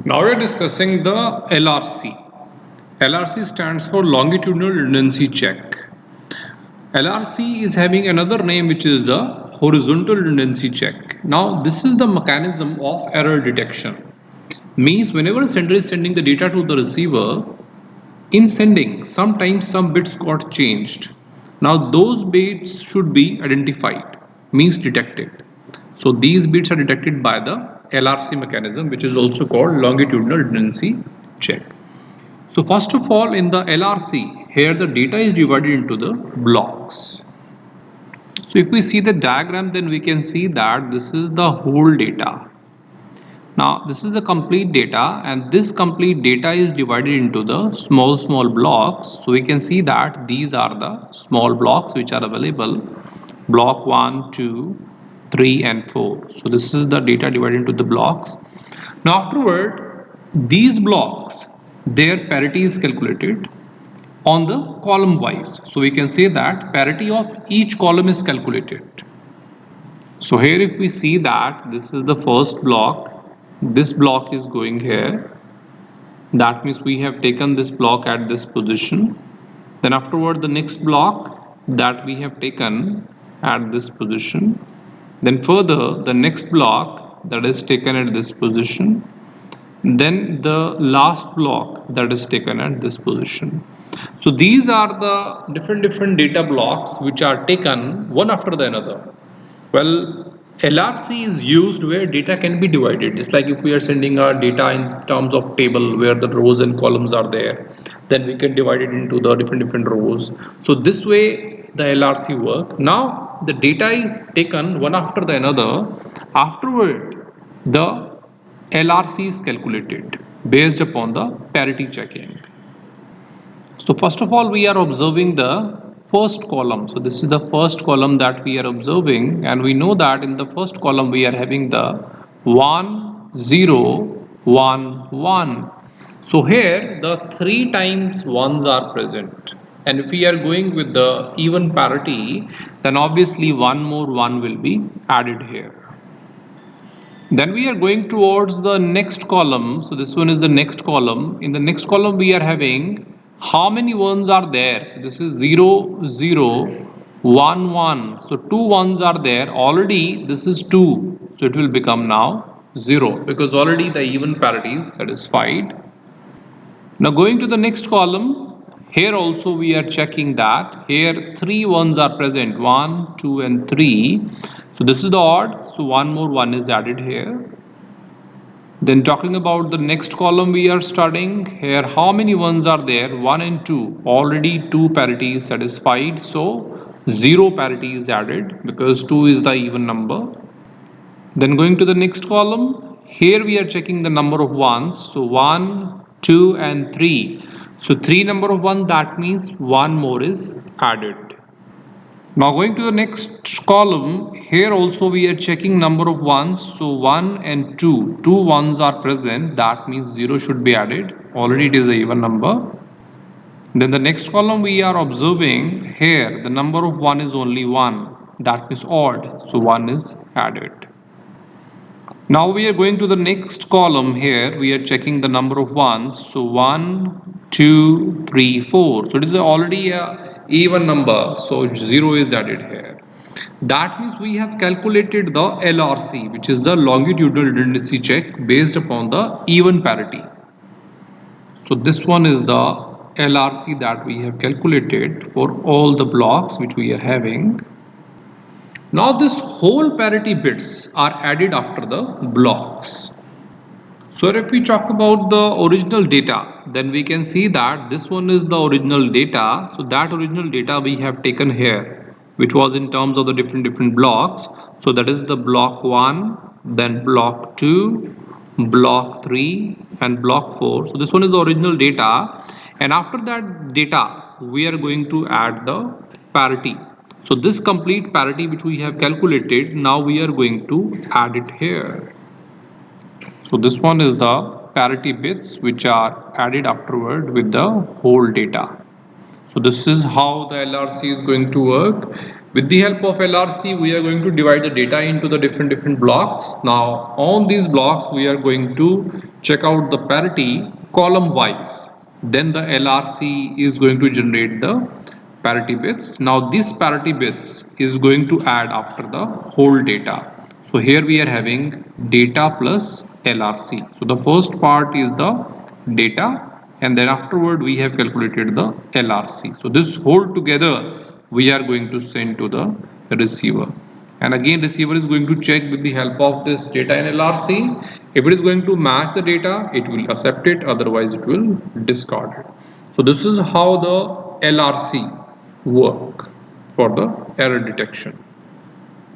Now we are discussing the LRC. LRC stands for longitudinal redundancy check. LRC is having another name which is the horizontal redundancy check. Now this is the mechanism of error detection. Means whenever a sender is sending the data to the receiver, in sending sometimes some bits got changed. Now those bits should be identified, means detected. So these bits are detected by the LRC mechanism, which is also called longitudinal redundancy check. So first of all, in the LRC, here the data is divided into the blocks. So if we see the diagram, then we can see that this is the whole data. Now this is the complete data, and this complete data is divided into the small blocks. So we can see that these are the small blocks which are available: block 1, 2, 3 and 4. So this is the data divided into the blocks. Now afterward, these blocks, their parity is calculated on the column wise. So we can say that parity of each column is calculated. So here if we see that this is the first block, this block is going here, that means we have taken this block at this position. Then afterward the next block that we have taken at this position. Then further the next block that is taken at this position. Then the last block that is taken at this position. So these are the different data blocks which are taken one after the another. Well, LRC is used where data can be divided. Just like if we are sending our data in terms of table where the rows and columns are there, then we can divide it into the different rows. So this way the LRC work. Now the data is taken one after the another. Afterward, the LRC is calculated based upon the parity checking. So first of all, we are observing the first column. So this is the first column that we are observing, and we know that in the first column we are having the 1, 0, 1, 1. So here the 3 times 1s are present, and if we are going with the even parity, then obviously one more 1 will be added here. Then we are going towards the next column. So this one is the next column. In the next column we are having how many ones are there. So this is 0, 0, 1, 1. So two ones are there. Already this is 2. So it will become now 0 because already the even parity is satisfied. Now going to the next column. Here also we are checking that here 3 ones are present, 1, 2 and 3. So this is the odd, so one more 1 is added here. Then talking about the next column we are studying, here how many ones are there, 1 and 2. Already 2 parity is satisfied, so 0 parity is added because 2 is the even number. Then going to the next column, here we are checking the number of ones, so 1, 2 and 3. So 3 number of 1, that means 1 more is added. Now going to the next column, here also we are checking number of ones, so 1 and 2. 2 ones are present, that means 0 should be added. Already it is an even number. Then the next column we are observing, here the number of 1 is only 1, that means odd, so 1 is added. Now we are going to the next column. Here we are checking the number of ones, so 1, 2, 3, 4. So it is already a even number, so 0 is added here. That means we have calculated the LRC, which is the longitudinal redundancy check based upon the even parity. So this one is the LRC that we have calculated for all the blocks which we are having. Now this whole parity bits are added after the blocks. So if we talk about the original data, then we can see that this one is the original data. So that original data we have taken here, which was in terms of the different blocks. So that is the block 1, then block 2, block 3 and block 4. So this one is the original data, and after that data we are going to add the parity. So this complete parity which we have calculated, now we are going to add it here. So this one is the parity bits which are added afterward with the whole data. So this is how the LRC is going to work. With the help of LRC, we are going to divide the data into the different blocks. Now on these blocks, we are going to check out the parity column wise. Then the LRC is going to generate the parity bits. Now this parity bits is going to add after the whole data. So here we are having data plus LRC. So the first part is the data, and then afterward we have calculated the LRC. So this whole together we are going to send to the receiver. And again receiver is going to check with the help of this data in LRC. If it is going to match the data, it will accept it, otherwise it will discard it. So this is how the LRC work for the error detection.